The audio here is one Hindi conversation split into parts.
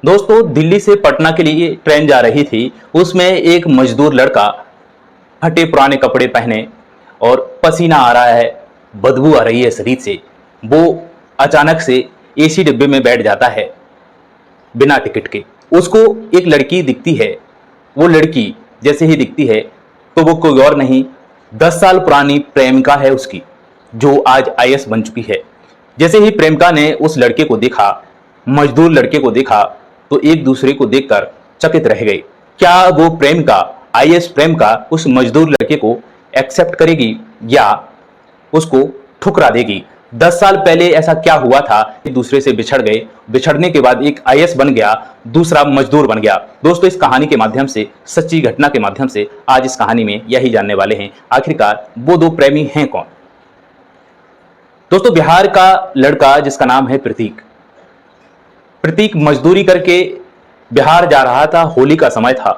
दोस्तों, दिल्ली से पटना के लिए ट्रेन जा रही थी। उसमें एक मजदूर लड़का फटे पुराने कपड़े पहने और पसीना आ रहा है, बदबू आ रही है शरीर से। वो अचानक से एसी डिब्बे में बैठ जाता है बिना टिकट के। उसको एक लड़की दिखती है। वो लड़की जैसे ही दिखती है तो वो कोई और नहीं, 10 साल पुरानी प्रेमिका है उसकी, जो आज आईएएस बन चुकी है। जैसे ही प्रेमिका ने उस लड़के को देखा, मजदूर लड़के को देखा, तो एक दूसरे को देखकर चकित रह गए। क्या वो प्रेमिका, आईएएस प्रेमिका, उस मजदूर लड़के को एक्सेप्ट करेगी या उसको ठुकरा देगी? 10 साल पहले ऐसा क्या हुआ था? एक दूसरे से बिछड़ गए, बिछड़ने के बाद एक आईएएस बन गया, दूसरा मजदूर बन गया। दोस्तों, इस कहानी के माध्यम से, सच्ची घटना के माध्यम से आज इस कहानी में यही जानने वाले हैं, आखिरकार वो दो प्रेमी हैं कौन। दोस्तों, बिहार का लड़का जिसका नाम है प्रतीक, प्रतीक मजदूरी करके बिहार जा रहा था। होली का समय था।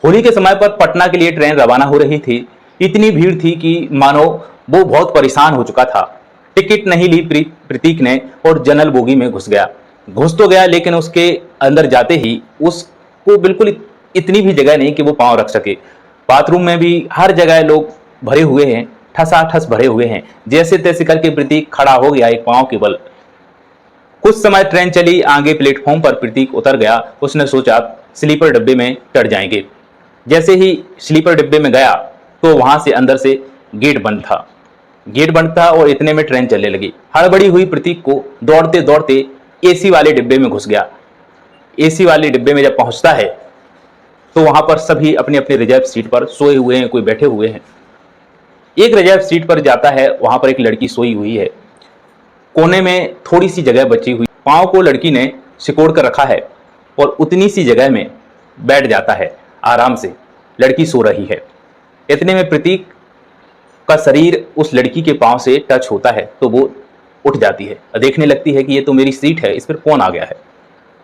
होली के समय पर पटना के लिए ट्रेन रवाना हो रही थी। इतनी भीड़ थी कि मानो वो बहुत परेशान हो चुका था। टिकट नहीं ली प्रतीक ने और जनरल बोगी में घुस गया। घुस तो गया, लेकिन उसके अंदर जाते ही उसको बिल्कुल इतनी भी जगह नहीं कि वो पांव रख सके। बाथरूम में भी हर जगह लोग भरे हुए हैं, ठसाठस भरे हुए हैं। जैसे तैसे करके प्रतीक खड़ा हो गया एक पांव के बल। कुछ समय ट्रेन चली, आगे प्लेटफॉर्म पर प्रतीक उतर गया। उसने सोचा स्लीपर डिब्बे में चढ़ जाएंगे। जैसे ही स्लीपर डिब्बे में गया तो वहां से अंदर से गेट बंद था। गेट बंद था और इतने में ट्रेन चलने लगी। हड़बड़ी हुई प्रतीक को, दौड़ते दौड़ते एसी वाले डिब्बे में घुस गया। एसी वाले डिब्बे में जब पहुंचता है तो वहां पर सभी अपनी अपनी रिजर्व सीट पर सोए हुए हैं, कोई बैठे हुए हैं। एक रिजर्व सीट पर जाता है, वहां पर एक लड़की सोई हुई है। कोने में थोड़ी सी जगह बची हुई, पांव को लड़की ने सिकोड़ कर रखा है और उतनी सी जगह में बैठ जाता है आराम से। लड़की सो रही है। इतने में प्रतीक का शरीर उस लड़की के पांव से टच होता है तो वो उठ जाती है, देखने लगती है कि ये तो मेरी सीट है, इस पर कौन आ गया है।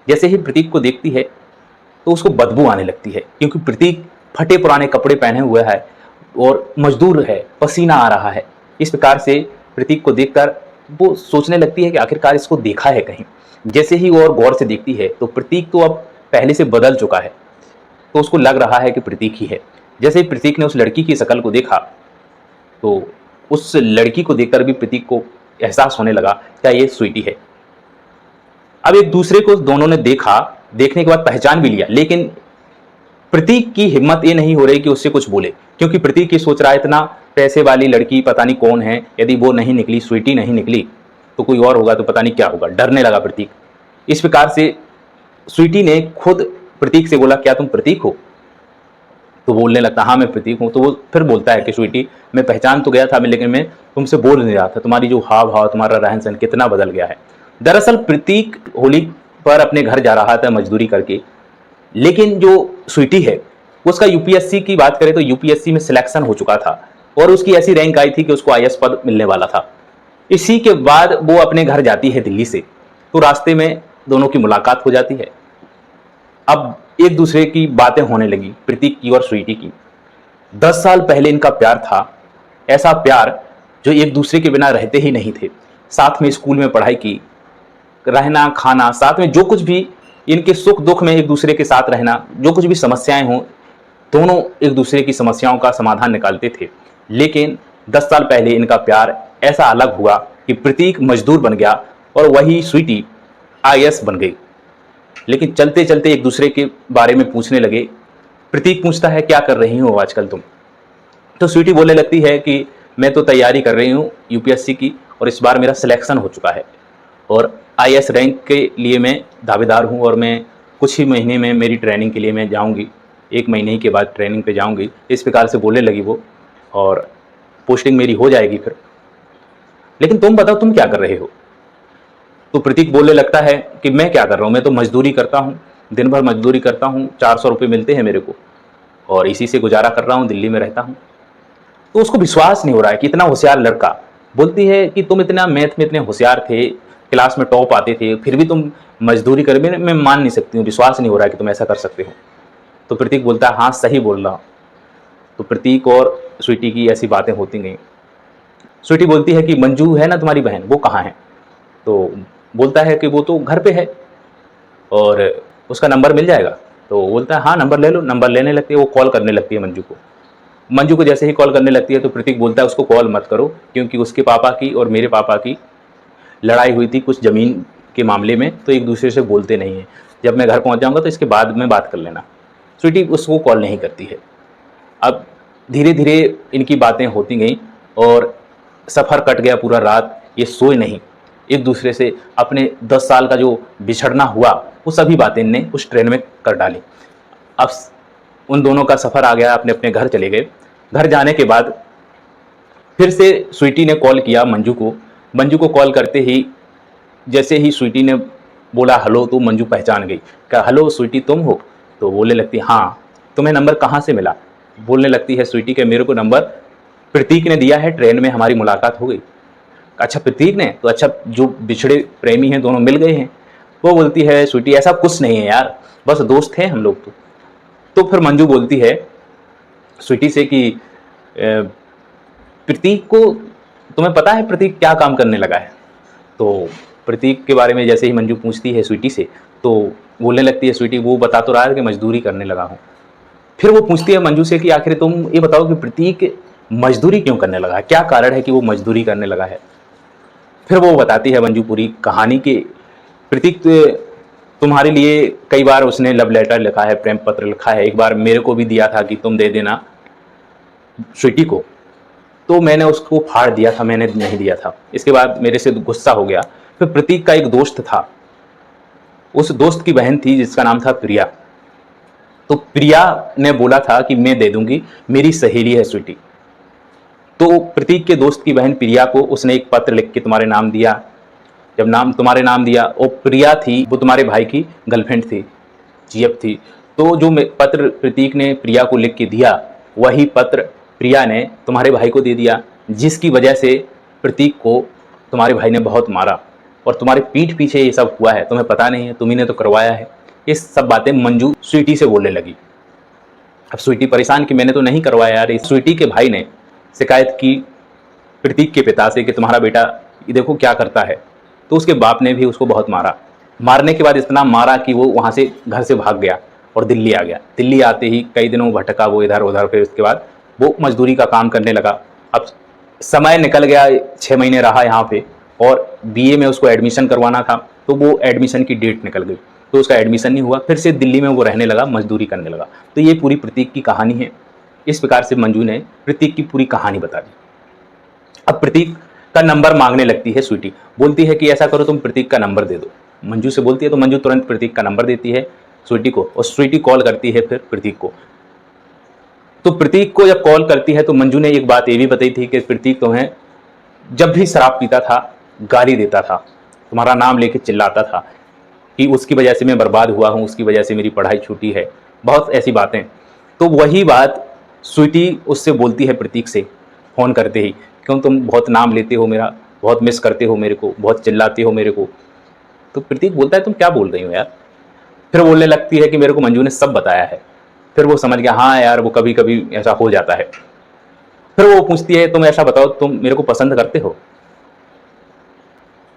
जैसे ही प्रतीक को देखती है तो उसको बदबू आने लगती है, क्योंकि प्रतीक फटे पुराने कपड़े पहने हुए है और मजदूर है, पसीना आ रहा है। इस प्रकार से प्रतीक को देखकर वो सोचने लगती है कि आखिरकार इसको देखा है कहीं। जैसे ही वो और गौर से देखती है तो प्रतीक तो अब पहले से बदल चुका है, तो उसको लग रहा है कि प्रतीक ही है। जैसे ही प्रतीक ने उस लड़की की शक्ल को देखा तो उस लड़की को देखकर भी प्रतीक को एहसास होने लगा क्या ये स्वीटी है। अब एक दूसरे को दोनों ने देखा, देखने के बाद पहचान भी लिया, लेकिन प्रतीक की हिम्मत ये नहीं हो रही कि उससे कुछ बोले, क्योंकि प्रतीक ये सोच रहा है इतना पैसे वाली लड़की पता नहीं कौन है, यदि वो नहीं निकली, स्वीटी नहीं निकली तो कोई और होगा तो पता नहीं क्या होगा। डरने लगा प्रतीक। इस प्रकार से स्वीटी ने खुद प्रतीक से बोला, क्या तुम प्रतीक हो? तो बोलने लगता, हाँ मैं प्रतीक हूँ। तो वो फिर बोलता है कि स्वीटी, मैं पहचान तो गया था मैं, लेकिन मैं तुमसे बोल नहीं रहा था। तुम्हारी जो हाव भाव, तुम्हारा रहन सहन कितना बदल गया है। दरअसल प्रतीक होली पर अपने घर जा रहा था मजदूरी करके, लेकिन जो स्वीटी है उसका यूपीएससी की बात करें तो यूपीएससी में सिलेक्शन हो चुका था और उसकी ऐसी रैंक आई थी कि उसको आईएएस पद मिलने वाला था। इसी के बाद वो अपने घर जाती है दिल्ली से, तो रास्ते में दोनों की मुलाकात हो जाती है। अब एक दूसरे की बातें होने लगी, प्रतीक की और स्वीटी की। 10 साल पहले इनका प्यार था, ऐसा प्यार जो एक दूसरे के बिना रहते ही नहीं थे। साथ में स्कूल में पढ़ाई की, रहना खाना साथ में, जो कुछ भी इनके सुख दुख में एक दूसरे के साथ रहना, जो कुछ भी समस्याएं हों दोनों एक दूसरे की समस्याओं का समाधान निकालते थे। लेकिन 10 साल पहले इनका प्यार ऐसा अलग हुआ कि प्रतीक मजदूर बन गया और वही स्वीटी आईएएस बन गई। लेकिन चलते चलते एक दूसरे के बारे में पूछने लगे। प्रतीक पूछता है, क्या कर रही हो आजकल तुम? तो स्वीटी बोलने लगती है कि मैं तो तैयारी कर रही हूँ यूपीएससी की और इस बार मेरा सिलेक्शन हो चुका है और आईएएस रैंक के लिए मैं दावेदार हूँ और मैं कुछ ही महीने में मेरी ट्रेनिंग के लिए मैं जाऊँगी, 1 महीने के बाद ट्रेनिंग पे जाऊँगी। इस प्रकार से बोलने लगी वो, और पोस्टिंग मेरी हो जाएगी फिर। लेकिन तुम बताओ तुम क्या कर रहे हो? तो प्रतीक बोलने लगता है कि मैं क्या कर रहा हूँ, मैं तो मजदूरी करता हूँ, दिन भर मजदूरी करता हूँ, 400 रुपये मिलते हैं मेरे को और इसी से गुजारा कर रहा हूँ, दिल्ली में रहता हूँ। तो उसको विश्वास नहीं हो रहा है कि इतना होशियार लड़का। बोलती है कि तुम इतना मैथ में इतने होशियार थे, क्लास में टॉप आते थे, फिर भी तुम मजदूरी कर, मैं मान नहीं सकती हूँ, विश्वास नहीं हो रहा है कि तुम ऐसा कर सकते हो। तो प्रतीक बोलता है, हाँ सही बोल रहा हूँ। तो प्रतीक और स्वीटी की ऐसी बातें होती गई। स्वीटी बोलती है कि मंजू है ना तुम्हारी बहन, वो कहाँ है? तो बोलता है कि वो तो घर पे है और उसका नंबर मिल जाएगा? तो वो बोलता है हाँ नंबर ले लो। नंबर लेने लगती है, वो कॉल करने लगती है मंजू को। मंजू को जैसे ही कॉल करने लगती है तो प्रतीक बोलता है उसको कॉल मत करो, क्योंकि उसके पापा की और मेरे पापा की लड़ाई हुई थी कुछ ज़मीन के मामले में, तो एक दूसरे से बोलते नहीं हैं। जब मैं घर पहुंच जाऊंगा तो इसके बाद में बात कर लेना। स्वीटी उसको कॉल नहीं करती है। अब धीरे धीरे इनकी बातें होती गई और सफ़र कट गया पूरा रात, ये सोए नहीं। एक दूसरे से अपने 10 साल का जो बिछड़ना हुआ वो सभी बातें इनने उस ट्रेन में कर डाली। अब उन दोनों का सफ़र आ गया, अपने अपने घर चले गए। घर जाने के बाद फिर से स्वीटी ने कॉल किया मंजू को। मंजू को कॉल करते ही जैसे ही स्वीटी ने बोला हेलो तो मंजू पहचान गई। कहा हेलो स्वीटी तुम हो? तो बोलने लगती हाँ। तुम्हें नंबर कहाँ से मिला? बोलने लगती है स्वीटी के मेरे को नंबर प्रतीक ने दिया है, ट्रेन में हमारी मुलाकात हो गई। अच्छा प्रतीक ने? तो अच्छा जो बिछड़े प्रेमी हैं दोनों मिल गए हैं। वो बोलती है स्वीटी ऐसा कुछ नहीं है यार, बस दोस्त हैं हम लोग। तो फिर मंजू बोलती है स्वीटी से कि प्रतीक को तुम्हें पता है प्रतीक क्या काम करने लगा है? तो प्रतीक के बारे में जैसे ही मंजू पूछती है स्वीटी से तो बोलने लगती है स्वीटी वो बता तो रहा है कि मजदूरी करने लगा हूँ। फिर वो पूछती है मंजू से कि आखिर तुम ये बताओ कि प्रतीक मजदूरी क्यों करने लगा है, क्या कारण है कि वो मजदूरी करने लगा है? फिर वो बताती है मंजू पूरी कहानी कि प्रतीक तुम्हारे लिए कई बार उसने लव लेटर लिखा है, प्रेम पत्र लिखा है। एक बार मेरे को भी दिया था कि तुम दे देना स्वीटी को, तो मैंने उसको फाड़ दिया था, मैंने नहीं दिया था। इसके बाद मेरे से गुस्सा हो गया। फिर प्रतीक का एक दोस्त था, उस दोस्त की बहन थी जिसका नाम था प्रिया। तो प्रिया ने बोला था कि मैं दे दूंगी, मेरी सहेली है स्वीटी। तो प्रतीक के दोस्त की बहन प्रिया को उसने एक पत्र लिख के तुम्हारे नाम दिया। जब नाम तुम्हारे नाम दिया, वो प्रिया थी वो तुम्हारे भाई की गर्लफ्रेंड थी, जीएफ थी। तो जो पत्र प्रतीक ने प्रिया को लिख के दिया वही पत्र प्रिया ने तुम्हारे भाई को दे दिया, जिसकी वजह से प्रतीक को तुम्हारे भाई ने बहुत मारा और तुम्हारे पीठ पीछे ये सब हुआ है, तुम्हें पता नहीं है, तुम्ही ने तो करवाया है। ये सब बातें मंजू स्वीटी से बोलने लगी। अब स्वीटी परेशान कि मैंने तो नहीं करवाया यार। स्वीटी के भाई ने शिकायत की प्रतीक के पिता से कि तुम्हारा बेटा ये देखो क्या करता है। तो उसके बाप ने भी उसको बहुत मारा। मारने के बाद इतना मारा कि वो वहाँ से घर से भाग गया और दिल्ली आ गया। दिल्ली आते ही कई दिनों भटका वो इधर उधर, फिर उसके बाद वो मजदूरी का काम करने लगा। अब समय निकल गया, 6 महीने रहा यहाँ पे और बीए में उसको एडमिशन करवाना था, तो वो एडमिशन की डेट निकल गई, तो उसका एडमिशन नहीं हुआ। फिर से दिल्ली में वो रहने लगा, मजदूरी करने लगा। तो ये पूरी प्रतीक की कहानी है। इस प्रकार से मंजू ने प्रतीक की पूरी कहानी बता दी। अब प्रतीक का नंबर मांगने लगती है स्वीटी, बोलती है कि ऐसा करो तुम प्रतीक का नंबर दे दो। मंजू से बोलती है तो मंजू तुरंत प्रतीक का नंबर देती है स्वीटी को और स्वीटी कॉल करती है फिर प्रतीक को। तो प्रतीक को जब कॉल करती है तो मंजू ने एक बात ये भी बताई थी कि प्रतीक तुम्हें जब भी शराब पीता था गाली देता था, तुम्हारा नाम लेके चिल्लाता था कि उसकी वजह से मैं बर्बाद हुआ हूँ, उसकी वजह से मेरी पढ़ाई छूटी है, बहुत ऐसी बातें। तो वही बात स्वीटी उससे बोलती है प्रतीक से फ़ोन करते ही, क्यों तुम बहुत नाम लेते हो मेरा, बहुत मिस करते हो मेरे को, बहुत चिल्लाते हो मेरे को। तो प्रतीक बोलता है तुम क्या बोल रही हो यार। फिर बोलने लगती है कि मेरे को मंजू ने सब बताया है। फिर वो समझ गया हाँ यार वो कभी कभी ऐसा हो जाता है। फिर वो पूछती है तुम ऐसा बताओ तुम मेरे को पसंद करते हो?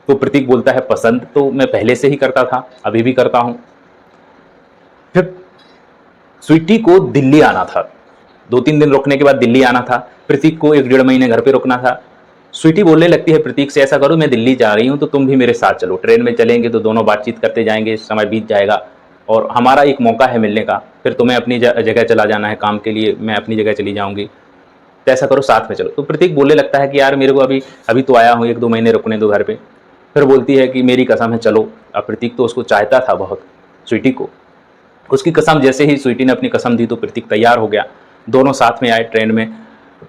तो प्रतीक बोलता है पसंद तो मैं पहले से ही करता था, अभी भी करता हूं। फिर स्वीटी को दिल्ली आना था, 2-3 दिन रुकने के बाद दिल्ली आना था। प्रतीक को 1-1.5 महीने घर पे रुकना था। स्वीटी बोलने लगती है प्रतीक से ऐसा करो मैं दिल्ली जा रही हूँ तो तुम भी मेरे साथ चलो, ट्रेन में चलेंगे तो दोनों बातचीत करते जाएंगे, समय बीत जाएगा और हमारा एक मौका है मिलने का। फिर तुम्हें अपनी जगह चला जाना है काम के लिए, मैं अपनी जगह चली जाऊँगी, तो ऐसा करो साथ में चलो। तो प्रतीक बोलने लगता है कि यार मेरे को अभी तो आया हूँ, 1-2 महीने रुकने दो घर पे। फिर बोलती है कि मेरी कसम है चलो। अब प्रतीक तो उसको चाहता था बहुत स्वीटी को, उसकी कसम जैसे ही स्वीटी ने अपनी कसम दी तो प्रतीक तैयार हो गया। दोनों साथ में आए ट्रेन में,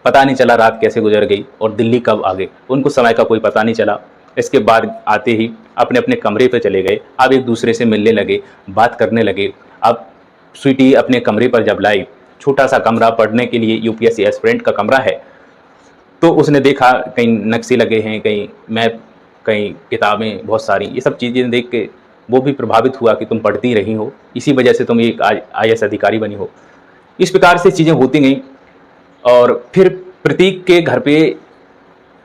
पता नहीं चला रात कैसे गुजर गई और दिल्ली कब आ गए, उनको समय का कोई पता नहीं चला। इसके बाद आते ही अपने अपने कमरे पर चले गए। अब एक दूसरे से मिलने लगे, बात करने लगे। अब स्वीटी अपने कमरे पर जब लाई, छोटा सा कमरा, पढ़ने के लिए यूपीएससी एस्पिरेंट का कमरा है, तो उसने देखा कहीं नक्शे लगे हैं, कहीं मैप, कहीं किताबें बहुत सारी, ये सब चीज़ें देख के वो भी प्रभावित हुआ कि तुम पढ़ती रही हो, इसी वजह से तुम एक IAS अधिकारी बनी हो। इस प्रकार से चीज़ें होती गई। और फिर प्रतीक के घर पे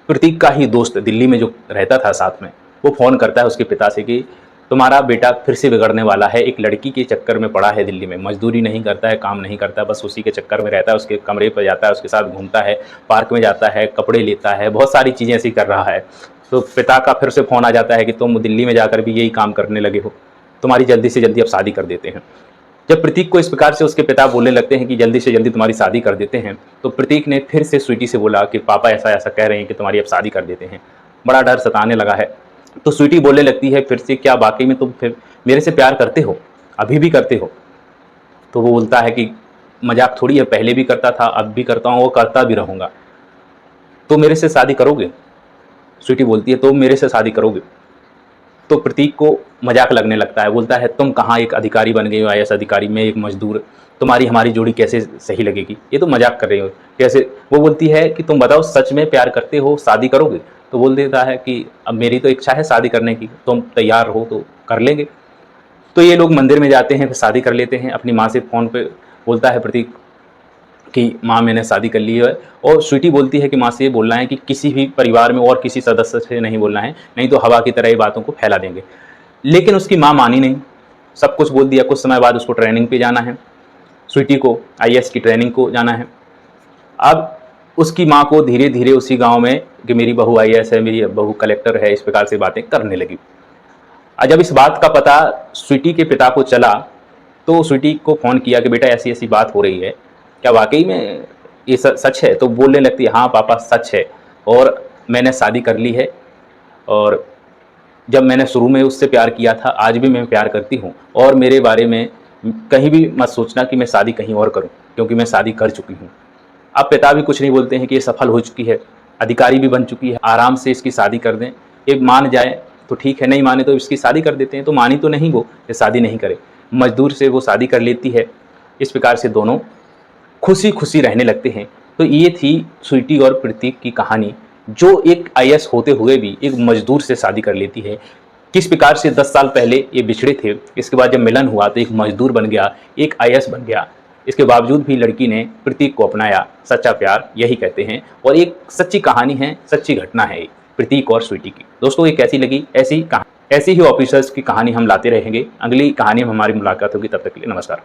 प्रतीक का ही दोस्त दिल्ली में जो रहता था साथ में, वो फ़ोन करता है उसके पिता से कि तुम्हारा बेटा फिर से बिगड़ने वाला है, एक लड़की के चक्कर में पड़ा है दिल्ली में, मजदूरी नहीं करता है, काम नहीं करता, बस उसी के चक्कर में रहता है, उसके कमरे पर जाता है, उसके साथ घूमता है, पार्क में जाता है, कपड़े लेता है, बहुत सारी चीज़ें ऐसी कर रहा है। तो पिता का फिर से फ़ोन आ जाता है कि तुम दिल्ली में जाकर भी यही काम करने लगे हो, तुम्हारी जल्दी से जल्दी अब शादी कर देते हैं। जब प्रतीक को इस प्रकार से उसके पिता बोलने लगते हैं कि जल्दी से जल्दी तुम्हारी शादी कर देते हैं, तो प्रतीक ने फिर से स्वीटी से बोला कि पापा ऐसा ऐसा कह रहे हैं कि तुम्हारी अब शादी कर देते हैं। बड़ा डर सताने लगा है। तो स्वीटी बोलने लगती है फिर से, क्या वाकई में तुम फिर मेरे से प्यार करते हो, अभी भी करते हो? तो वो बोलता है कि मजाक थोड़ी है, पहले भी करता था, अब भी करता हूँ, वो करता भी रहूँगा। तो मेरे से शादी करोगे? स्वीटी बोलती है तो मेरे से शादी करोगे? तो प्रतीक को मजाक लगने लगता है, बोलता है तुम कहाँ एक अधिकारी बन गई हो, आईएएस अधिकारी, मैं एक मजदूर, तुम्हारी हमारी जोड़ी कैसे सही लगेगी, ये तो मजाक कर रही हो कैसे? वो बोलती है कि तुम बताओ सच में प्यार करते हो, शादी करोगे? तो बोल देता है कि अब मेरी तो इच्छा है शादी करने की, तुम तैयार हो तो कर लेंगे। तो ये लोग मंदिर में जाते हैं, फिर शादी कर लेते हैं। अपनी माँ से फ़ोन पे बोलता है प्रतीक कि माँ मैंने शादी कर ली है, और स्वीटी बोलती है कि माँ से ये बोलना है कि किसी भी परिवार में और किसी सदस्य से नहीं बोलना है, नहीं तो हवा की तरह ये बातों को फैला देंगे। लेकिन उसकी माँ मानी नहीं, सब कुछ बोल दिया। कुछ समय बाद उसको ट्रेनिंग पे जाना है, स्वीटी को आईएएस की ट्रेनिंग को जाना है। अब उसकी माँ को धीरे धीरे उसी गांव में कि मेरी बहू आईएएस है, मेरी बहू कलेक्टर है, इस प्रकार से बातें करने लगी। जब इस बात का पता स्वीटी के पिता को चला, तो स्वीटी को फ़ोन किया कि बेटा ऐसी ऐसी बात हो रही है, क्या वाकई में ये सच है? तो बोलने लगती है हाँ पापा सच है, और मैंने शादी कर ली है, और जब मैंने शुरू में उससे प्यार किया था, आज भी मैं प्यार करती हूँ, और मेरे बारे में कहीं भी मत सोचना कि मैं शादी कहीं और करूँ, क्योंकि मैं शादी कर चुकी हूँ। अब पिता भी कुछ नहीं बोलते हैं कि ये सफल हो चुकी है, अधिकारी भी बन चुकी है, आराम से इसकी शादी कर दें। ये मान जाए तो ठीक है, नहीं माने तो इसकी शादी कर देते हैं। तो मानी तो नहीं वो, ये शादी नहीं करे, मजदूर से वो शादी कर लेती है। इस प्रकार से दोनों खुशी खुशी रहने लगते हैं। तो ये थी स्वीटी और प्रतीक की कहानी, जो एक आईएएस होते हुए भी एक मजदूर से शादी कर लेती है। किस प्रकार से 10 साल पहले ये बिछड़े थे, इसके बाद जब मिलन हुआ तो एक मजदूर बन गया, एक आईएएस बन गया। इसके बावजूद भी लड़की ने प्रतीक को अपनाया। सच्चा प्यार यही कहते हैं, और एक सच्ची कहानी है, सच्ची घटना है प्रतीक और स्वीटी की। दोस्तों ये कैसी लगी? ऐसी ही ऑफिसर्स की कहानी हम लाते रहेंगे। अगली कहानी में हमारी मुलाकात होगी, तब तक के लिए नमस्कार।